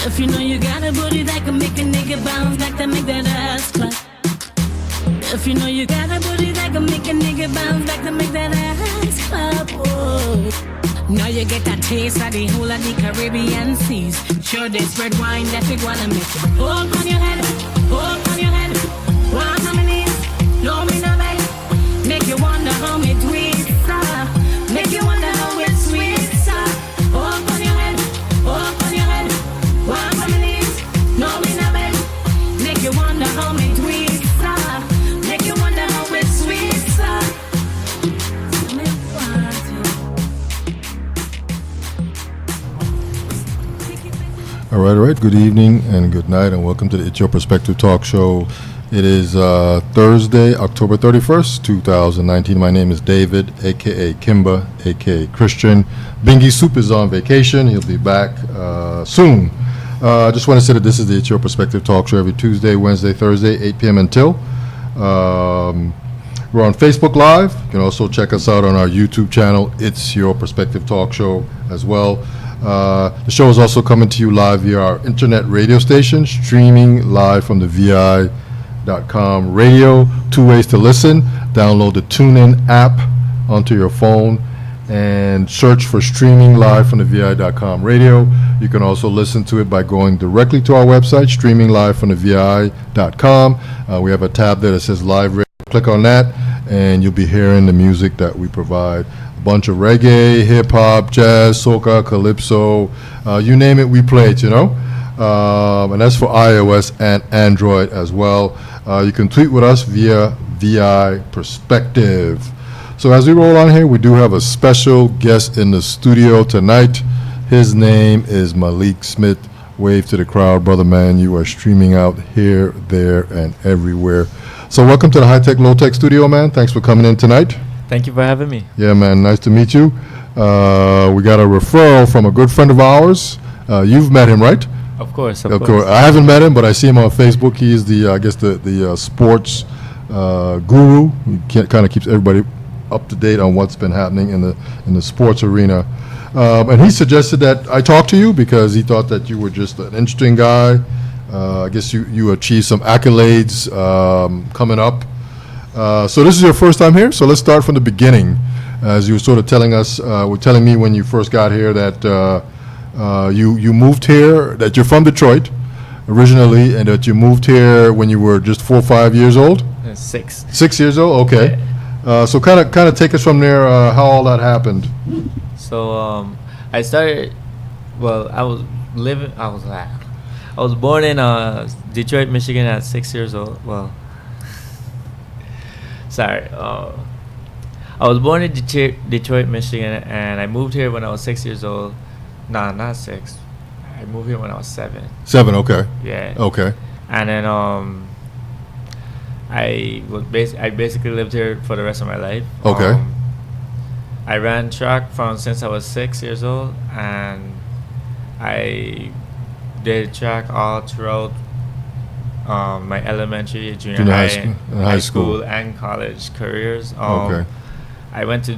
If you know you got a booty that can make a nigga bounce back to make that ass clap. If you know you got a booty that can make a nigga bounce back to make that ass clap. Oh. Now you get that taste of the whole of the Caribbean seas. Sure, this red wine that we wanna make it. Hold on your head, hold on your head. One on my knees, no me no beg. Make you wonder how me tweet, sir. Make you wonder how it's sweet, sir. Hold on your head, hold on your head. One on my knees, no me no beg. Make you wonder how me tweet, sir. Make you wonder how it's sweet, sir. All right. Good evening and good night, and welcome to the It's Your Perspective Talk Show. It is Thursday, October 31st, 2019. My name is David, a.k.a. Kimba, a.k.a. Christian. Bingy Soup is on vacation. He'll be back soon. I just want to say that this is the It's Your Perspective Talk Show every Tuesday, Wednesday, Thursday, 8 p.m. until. We're on Facebook Live. You can also check us out on our YouTube channel, It's Your Perspective Talk Show as well. The show is also coming to you live via our internet radio station, streaming live from the VI.com radio. 2 ways to listen. Download the TuneIn app onto your phone and search for streaming live from the VI.com radio. You can also listen to it by going directly to our website, streaming live from the VI.com. We have a tab there that says live radio. Click on that and you'll be hearing the music that we provide. Bunch of reggae, hip-hop, jazz, soca, calypso, you name it, we play it, you know. And that's for iOS and Android as well. You can tweet with us via VI Perspective. So as we roll on here, we do have a special guest in the studio tonight. His name is Malique Smith. Wave to the crowd, brother man. You are streaming out here, there, and everywhere. So welcome to the High Tech, Low Tech studio, man. Thanks for coming in tonight. Thank you for having me. Yeah, man. Nice to meet you. We got a referral from a good friend of ours. You've met him, right? Of course. I haven't met him, but I see him on Facebook. He is the sports guru. He kind of keeps everybody up to date on what's been happening in the sports arena. And he suggested that I talk to you because he thought that you were just an interesting guy. I guess you achieved some accolades coming up. So this is your first time here, so let's start from the beginning. As you were sort of telling me when you first got here that you moved here, that you're from Detroit originally, and that you moved here when you were just 4 or 5 years old? 6. 6 years old, okay. Yeah. So kind of take us from there, how all that happened. So I started, I was born in Detroit, Michigan at 6 years old. I was born in Detroit, Michigan, and I moved here when I was 6 years old. Nah, not 6. I moved here when I was 7. 7, okay. Yeah. Okay. And then I basically lived here for the rest of my life. Okay. I ran track since I was 6 years old, and I did track all throughout my elementary, junior high school, and college careers. Okay. I went to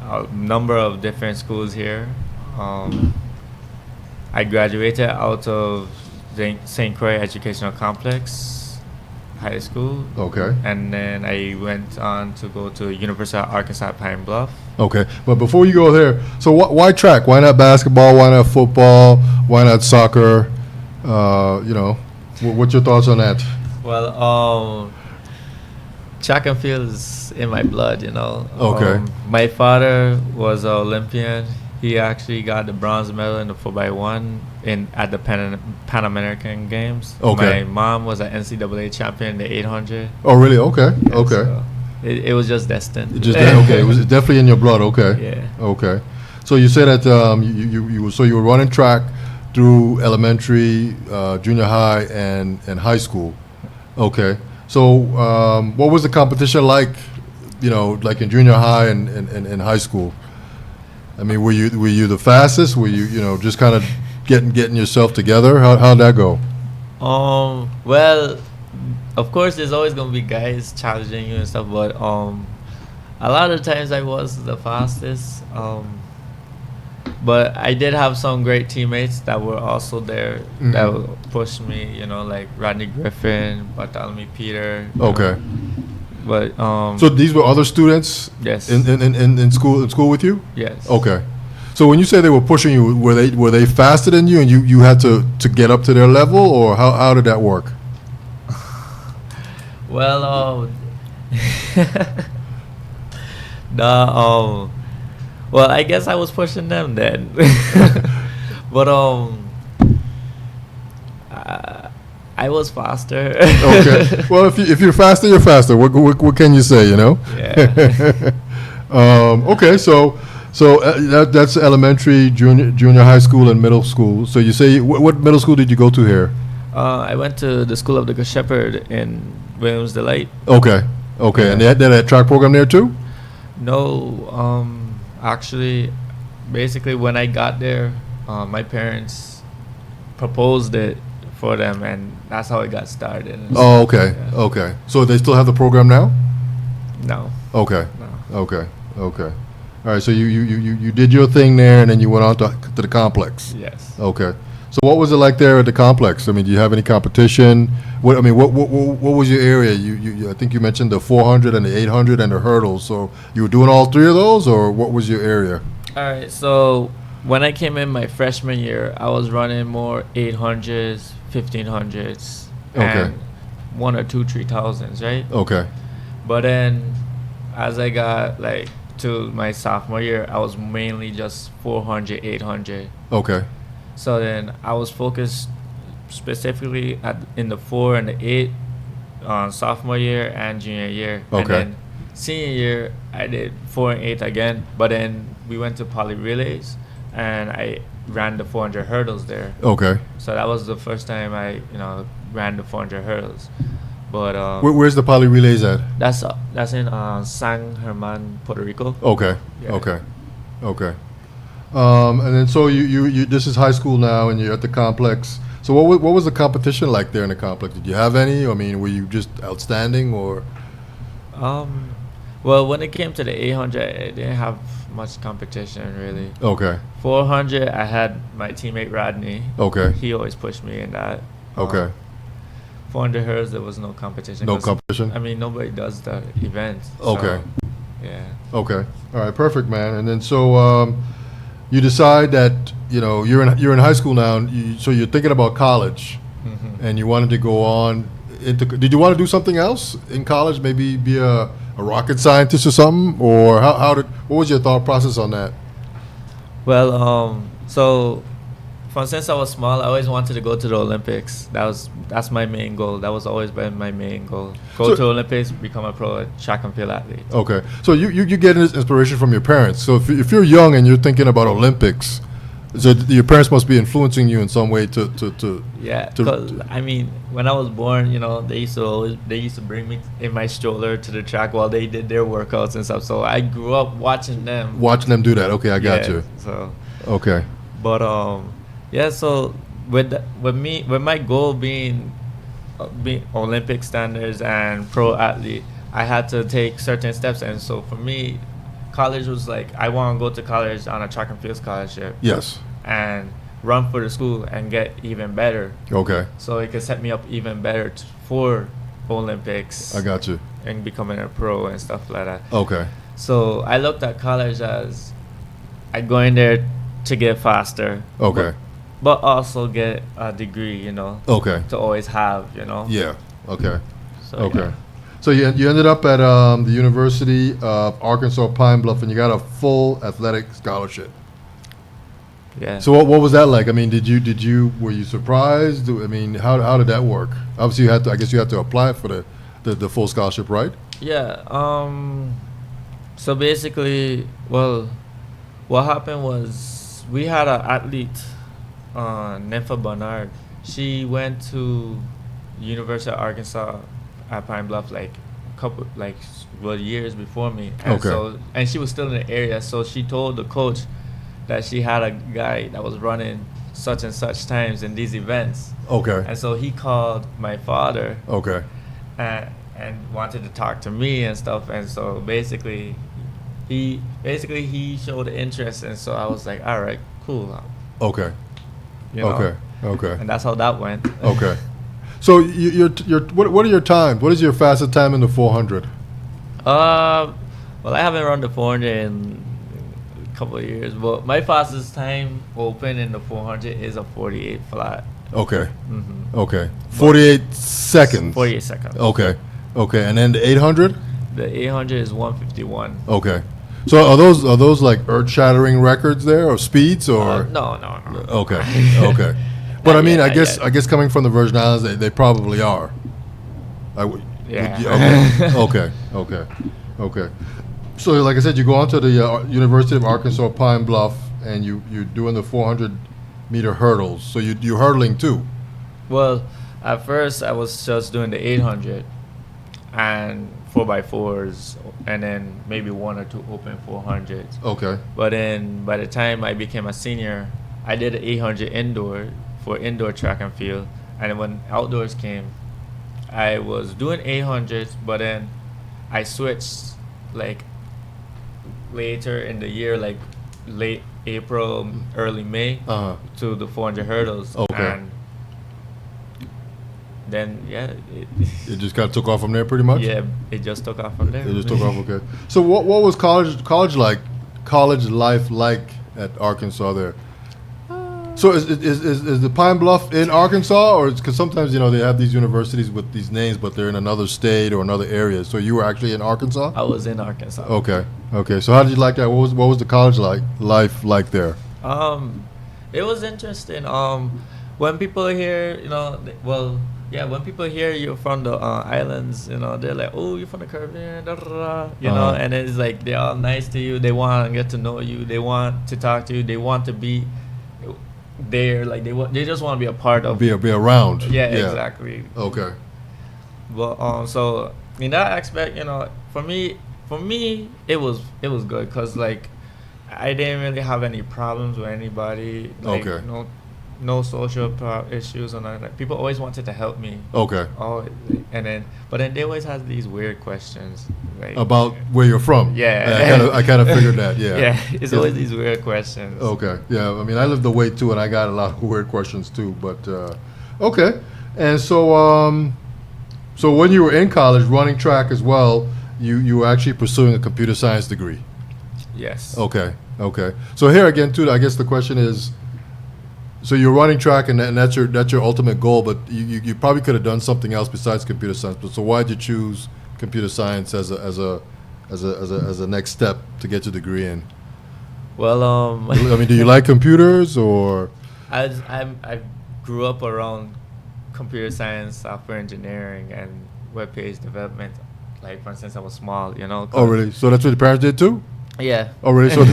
a number of different schools here. I graduated out of St. Croix Educational Complex High School. Okay. And then I went on to go to University of Arkansas Pine Bluff. Okay, but before you go there, so why track? Why not basketball? Why not football? Why not soccer? What's your thoughts on that? Well, track and field is in my blood, you know. Okay. My father was an Olympian. He actually got the bronze medal in the 4x1 at the Pan American Games. Okay. My mom was an NCAA champion in the 800. Oh, really? Okay. Yeah, okay. So it was just destined. Okay. It was definitely in your blood. Okay. Yeah. Okay. So you say that you were running track through elementary, junior high, and high school. Okay. So what was the competition like? Like in junior high and high school. I mean, were you the fastest? Were you just kind of getting yourself together? How'd that go? Well, of course, there's always gonna be guys challenging you and stuff, but a lot of times I was the fastest. But I did have some great teammates that were also there that Mhm. would push me, like Rodney Griffin, Bartholomew Peter. Okay. But So these were other students yes. in school with you? Yes. Okay. So when you say they were pushing you, were they faster than you and you had to get up to their level, or how did that work? Well, the well, I guess I was pushing them then. But I was faster. Okay. Well, if you're faster, you're faster. What can you say? Yeah. Okay. So that's elementary, junior high school, and middle school. So you say what middle school did you go to here? I went to the School of the Good Shepherd in Williams Delight. Okay. Okay. And they had a track program there too? No, actually, basically when I got there, my parents proposed it for them, and that's how it got started. Oh, okay. Yeah. Okay. So they still have the program now? No. Okay. No. Okay. Okay. All right. So you did your thing there, and then you went on to the complex. Yes. Okay. So what was it like there at the complex? I mean, do you have any competition? What was your area? I think you mentioned the 400 and the 800 and the hurdles. So you were doing all three of those, or what was your area? All right. So when I came in my freshman year, I was running more 800s, 1500s, Okay. and 1 or 2 3000s, right? Okay. But then as I got to my sophomore year, I was mainly just 400, 800. Okay. So then I was focused specifically in the 4 and the 8 sophomore year and junior year. Okay. And then senior year, I did 4 and 8 again. But then we went to poly relays, and I ran the 400 hurdles there. Okay. So that was the first time I ran the 400 hurdles. But Where's the poly relays at? that's in San German, Puerto Rico. Okay. Yeah. Okay. Okay. And then so you this is high school now, and you're at the complex. So what was the competition like there in the complex? Did you have any? I mean, were you just outstanding, or? Well, when it came to the 800, I didn't have much competition really. Okay. 400, I had my teammate Rodney. Okay. He always pushed me in that. Okay. 400 hurdles, there was no competition. No 'cause, competition? I mean, nobody does the event. Okay. So, yeah. Okay. All right. Perfect, man. And then so you decide that you're in high school now, and so you're thinking about college, and you wanted to go on into. Did you want to do something else in college? Maybe be a rocket scientist or something, or what was your thought process on that? Well, so since I was small, I always wanted to go to the Olympics. That's my main goal. That was always been my main goal. Go to Olympics, become a pro track and field athlete. Okay, so you get this inspiration from your parents. So if you're young and you're thinking about Olympics, so your parents must be influencing you in some way to. Yeah, to- 'cause, I mean, when I was born, they used to bring me in my stroller to the track while they did their workouts and stuff. So I grew up watching them. Watching them do that. Okay, I got Yeah, you. So, Okay. but yeah. So with my goal being Olympic standards and pro athlete, I had to take certain steps. And so for me, college was like, I want to go to college on a track and field scholarship Yes. and run for the school and get even better. Okay. So it could set me up even better for Olympics I got you. and becoming a pro and stuff like that. Okay. So I looked at college as I go in there to get faster. Okay. But also get a degree, Okay. to always have, Yeah. Okay. So, Okay. yeah. So you ended up at the University of Arkansas Pine Bluff, and you got a full athletic scholarship. Yeah. So what was that like? I mean, were you surprised? I mean, how did that work? Obviously, I guess you had to apply for the full scholarship, right? Yeah. So basically, well, what happened was we had an athlete, Nympha Bernard. She went to University of Arkansas at Pine Bluff years before me. And Okay. and she was still in the area, so she told the coach that she had a guy that was running such and such times in these events. Okay. And so he called my father Okay. and wanted to talk to me and stuff. And so basically he showed interest, and so I was like, all right, cool. Okay. You know? Okay. Okay. And that's how that went. Okay. So what are your times? What is your fastest time in the 400? Well, I haven't run the 400 in a couple of years, but my fastest time open in the 400 is a 48 flat. Okay. Mm-hmm. Okay. 48 seconds. 48 seconds. Okay. Okay. And then the 800? The 800 is 151. Okay. So are those like earth-shattering records there, or speeds, or? No. Okay. Okay. But I mean, Not I guess coming from the Virgin Islands, they probably are. Yeah. Okay. Okay. Okay. So, like I said, you go on to the University of Arkansas Pine Bluff, and you're doing the 400-meter hurdles. So you're hurdling too. Well, at first I was just doing the 800 and 4x4s, and then maybe one or two open 400s. Okay. But then by the time I became a senior, I did the 800 indoor for indoor track and field. And when outdoors came, I was doing 800s, but then I switched like later in the year, like late April, early May, to the 400 hurdles. Okay. And then, yeah. It just kind of took off from there pretty much? Yeah, it just took off from there. It just took off, okay. So what was college life like at Arkansas there? So is the Pine Bluff in Arkansas, or because sometimes they have these universities with these names, but they're in another state or another area. So you were actually in Arkansas? I was in Arkansas. Okay. So how did you like that? What was the college life like there? It was interesting. When people hear, when people hear you're from the islands, they're like, oh, you're from the Caribbean, da, da, da, and it's like they're all nice to you. They want to get to know you. They want to talk to you. They want to be there. Like they just want to be a part of. Be around. Yeah, exactly. Okay. But so in that aspect, for me, it was good because like I didn't really have any problems with anybody. Like, okay. No social issues or nothing. Like, people always wanted to help me. Okay. But then they always have these weird questions. Like, about where you're from. Yeah. I kind of figured that. Yeah. Yeah. It's always these weird questions. Okay. Yeah. I mean, I lived away too, and I got a lot of weird questions too. But okay. And so so when you were in college running track as well, you were actually pursuing a computer science degree. Yes. Okay. So here again too, I guess the question is, so you're running track, and that's your ultimate goal, but you probably could have done something else besides computer science. But so why did you choose computer science as a next step to get your degree in? Well, I mean, do you like computers, or? I grew up around computer science, software engineering, and web page development. Like, for instance, I was small, Oh, really? So that's what your parents did too? Yeah. Oh, really? So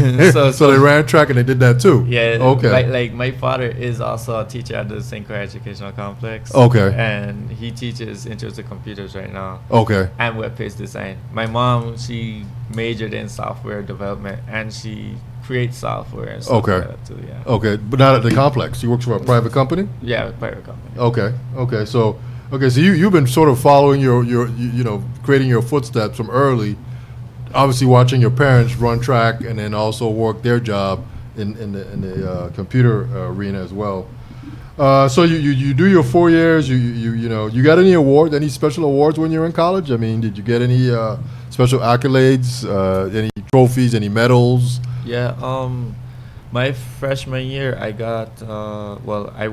they ran track and they did that too? Yeah. Okay. Like my father is also a teacher at the St. Croix Educational Complex. Okay. And he teaches Intro to Computers right now. Okay. And web page design. My mom, she majored in software development, and she creates software and stuff like that too. Yeah. Okay, but not at the complex. She works for a private company? Yeah, private company. Okay. So you've been sort of following your creating your footsteps from early. Obviously, watching your parents run track and then also work their job in the computer arena as well. So you do your 4 years. You got any awards? Any special awards when you were in college? I mean, did you get any special accolades? Any trophies? Any medals? Yeah. My freshman year, I got I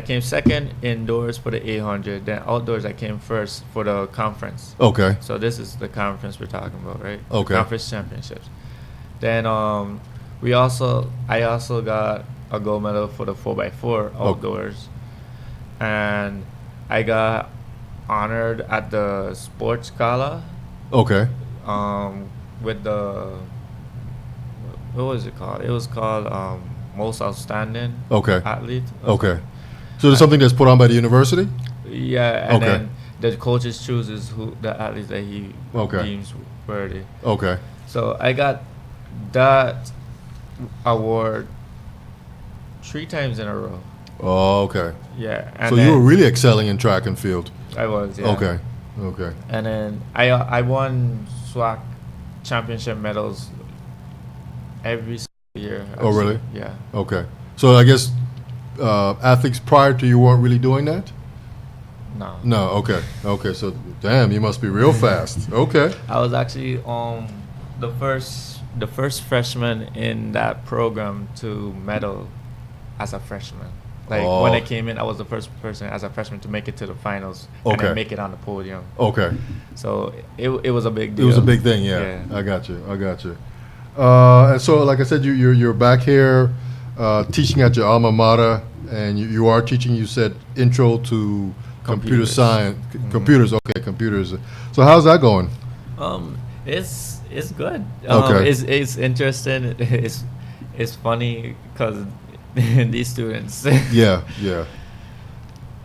came second indoors for the 800. Then outdoors, I came first for the conference. Okay. So this is the conference we're talking about, right? Okay. Conference championships. Then I also got a gold medal for the 4x4 outdoors, and I got honored at the sports gala. Okay. With the what was it called? It was called most outstanding athlete. Okay. So there's something that's put on by the university? Yeah, and then the coaches chooses who the athletes that he deems worthy. Okay. So I got that award 3 times in a row. Oh, okay. Yeah. And so you were really excelling in track and field. I was, yeah. Okay. And then I won SWAC championship medals every year. Oh, really? Yeah. Okay. So I guess athletes prior to you weren't really doing that? No. No, okay. Okay, so damn, you must be real fast. Okay. I was actually the first freshman in that program to medal as a freshman. Like when I came in, I was the first person as a freshman to make it to the finals and Okay. then make it on the podium. Okay. So it was a big deal. It was a big thing, yeah. I got you. And so, like I said, you're back here teaching at your alma mater, and you are teaching. You said intro to computer science, computers. Okay, computers. So how's that going? It's good. Okay. It's interesting. It's funny because these students. Yeah.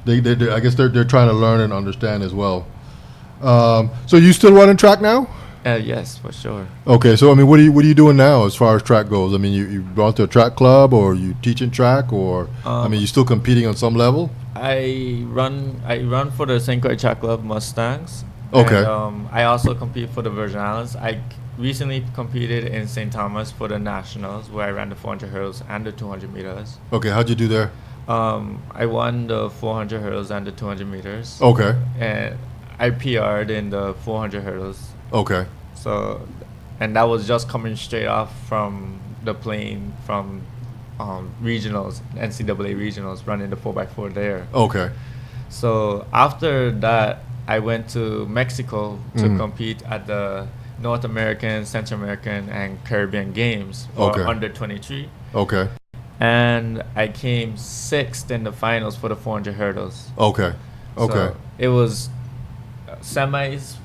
They I guess they're trying to learn and understand as well. So you still running track now? Yes, for sure. Okay, so I mean, what are you doing now as far as track goes? I mean, you gone to a track club, or you teaching track, or I mean, you still competing on some level? I run for the St. Croix Track Club Mustangs. Okay. And, I also compete for the Virgin Islands. I recently competed in St. Thomas for the nationals, where I ran the 400 hurdles and the 200 meters. Okay, how'd you do there? I won the 400 hurdles and the 200 meters. Okay. And I PR'd in the 400 hurdles. Okay. So, and that was just coming straight off from the plane from regionals, NCAA regionals, running the 4x4 there. Okay. So after that, I went to Mexico to compete at the North American, Central American, and Caribbean Games for Okay. under 23. Okay. And I came 6th in the finals for the 400 hurdles. Okay. Okay. So it was semis.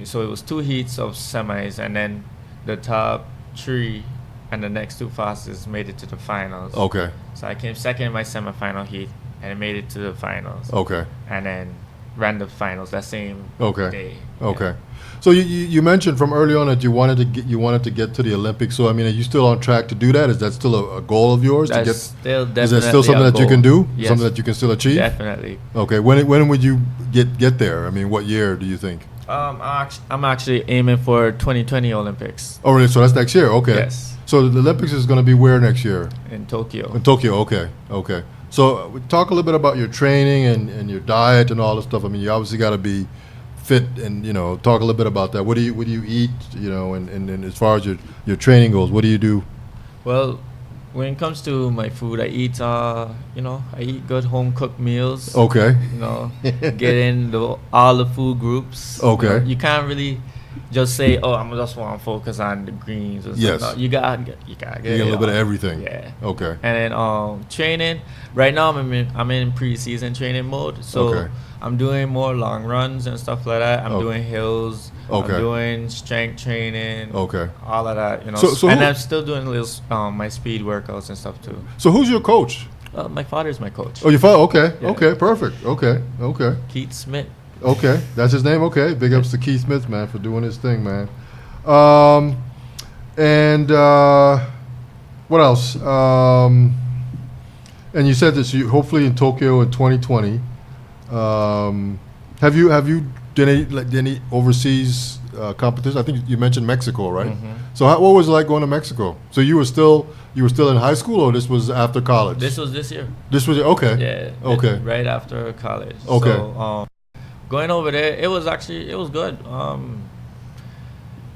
So it was 2 heats of semis, and then the top 3 and the next 2 fastest made it to the finals. Okay. So I came 2nd in my semifinal heat, and I made it to the finals. Okay. And then ran the finals that same Okay. day. Okay. So you mentioned from early on that you wanted to get to the Olympics. So I mean, are you still on track to do that? Is that still a goal of yours? That's to get, still definitely is that still something a that you goal. can do? Yes, Something that you can still achieve? definitely. Okay. When would you get there? I mean, what year do you think? I'm actually aiming for 2020 Olympics Oh, really? So that's next year. Okay. Yes. So the Olympics is going to be where next year? in Tokyo. In Tokyo. Okay. Okay. So talk a little bit about your training and your diet and all this stuff. I mean, you obviously got to be fit, and talk a little bit about that. What do you eat? And as far as your training goes, what do you do? Well, when it comes to my food, I eat I eat good home cooked meals. Okay. Get in all the food groups. Okay. You can't really just say, "Oh, I'm just want to focus on the greens." Or Yes. something. No, you gotta get You get a little bit of everything. Yeah. Okay. And then training. Right now, I'm in pre-season training mode, so Okay. I'm doing more long runs and stuff like that. I'm Okay. doing hills. Okay. I'm doing strength training. Okay. All of that, So and who- I'm still doing little my speed workouts and stuff too. So who's your coach? My father's my coach. Oh, your father. Okay. Yeah. Okay. Perfect. Okay. Okay. Keith Smith. Okay. That's his name. Okay. Big ups to Keith Smith, man, for doing his thing, man. And what else? And you said this. You hopefully in Tokyo in 2020. Have you did any overseas competition? I think you mentioned Mexico, right? Mhm. So what was it like going to Mexico? So you were still in high school, or this was after college? This was this year. This was okay. Yeah. Okay. Right after college. Okay. So going over there, it was good.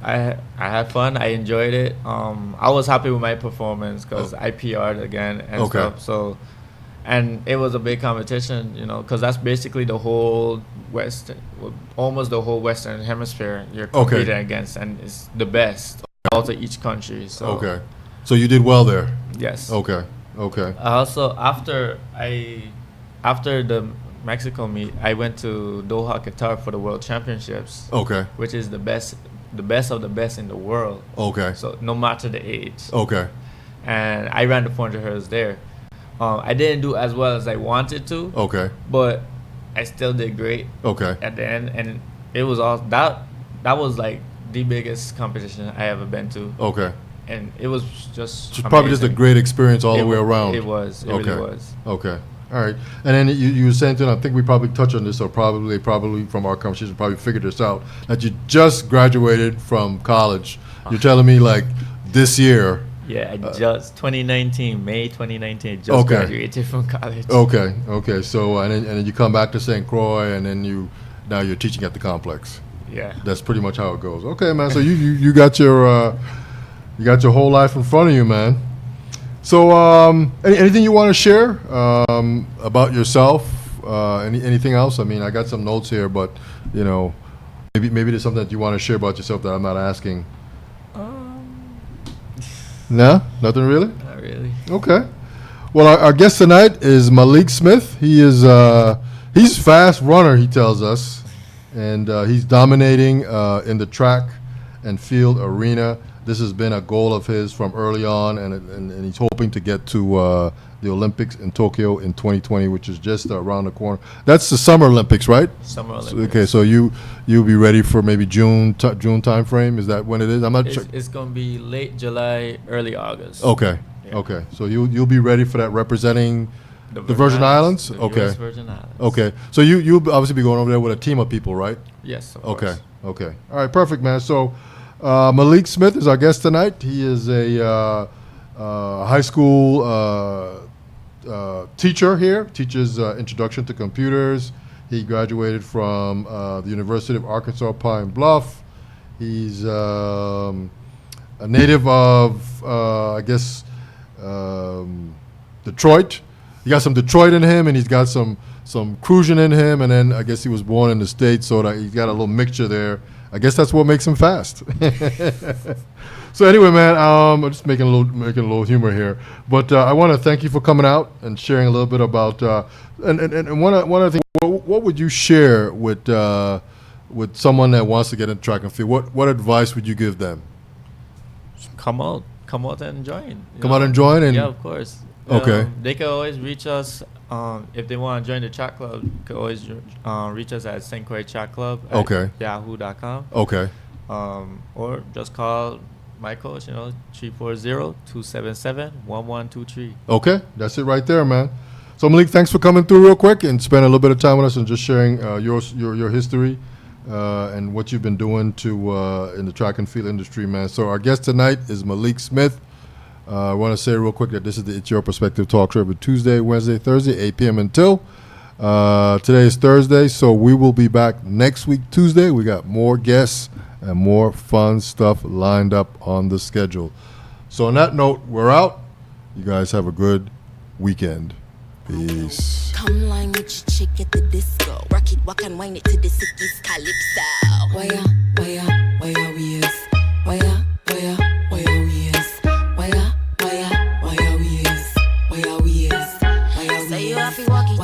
I had fun. I enjoyed it. I was happy with my performance because I PR'd again and Okay. stuff. So, and it was a big competition, because that's basically the whole almost the whole Western Hemisphere you're competing against, and it's the best out of each country. So Okay. So you did well there. yes. Okay. Okay. I also after the Mexico meet, I went to Doha, Qatar for the World Championships, Okay. which is the best of the best in the world. Okay. So no matter the age. Okay. And I ran the 400 hurdles there. I didn't do as well as I wanted to, Okay. but I still did great Okay. at the end, and it was all that was like the biggest competition I ever been to, Okay. and it was just It's probably just a amazing. great experience all the way It- around. It was. It Okay. really was. Okay. All right. And then you were saying, I think we probably touched on this, or probably from our conversation, probably figured this out, that you just graduated from college You're telling me like this year. Yeah, I just 2019, May 2019, I just Okay. graduated from college. Okay. So and then you come back to St. Croix, and then now you're teaching at the complex. Yeah. That's pretty much how it goes. Okay, man. So you got your whole life in front of you, man. So anything you want to share about yourself? Anything else? I mean, I got some notes here, but maybe there's something that you want to share about yourself that I'm not asking. No, nothing really. Not really. Okay. Well, our guest tonight is Malique Smith. He's fast runner, he tells us, and he's dominating in the track and field arena. This has been a goal of his from early on, and he's hoping to get to the Olympics in Tokyo in 2020, which is just around the corner. That's the Summer Olympics, right? Summer Olympics. Okay, so you'll be ready for maybe June time frame. Is that when it is? I'm not sure. It's gonna be late July, early August. Okay. Yeah. Okay. So you'll be ready for that, representing the Virgin Islands? The Okay. US Virgin Islands. Okay. So you'll obviously be going over there with a team of people, right? Yes. Of Okay. course. Okay. All right. Perfect, man. So Malique Smith is our guest tonight. He is a high school teacher here. Teaches Introduction to Computers. He graduated from the University of Arkansas Pine Bluff. He's a native of, I guess, Detroit. He got some Detroit in him, and he's got some Crucian in him, and then I guess he was born in the States, so that he's got a little mixture there. I guess that's what makes him fast. So anyway, man, I'm just making a little humor here, but I want to thank you for coming out and sharing a little bit about. And one other thing, what would you share with someone that wants to get into track and field? What advice would you give them? Come out and join. Come out and join, and yeah, of course. Okay. They can always reach us if they want to join the track club. Can always reach us at St. Croix Track Club at Okay. yahoo.com. Okay. Or just call my coach, 340-277-1123. Okay, that's it right there, man. So Malique, thanks for coming through real quick and spending a little bit of time with us and just sharing your history and what you've been doing in the track and field industry, man. So our guest tonight is Malique Smith. I want to say real quick that this is the It's Your Perspective talk show every Tuesday, Wednesday, Thursday, 8 p.m. until. Today is Thursday, so we will be back next week, Tuesday. We got more guests and more fun stuff lined up on the schedule. So on that note, we're out. You guys have a good weekend. Peace. Come line with your chick at the disco. Rock it, walk and wind it to the sickest calypso. Where we is? Where we is? Where we is? Say you happy walk it.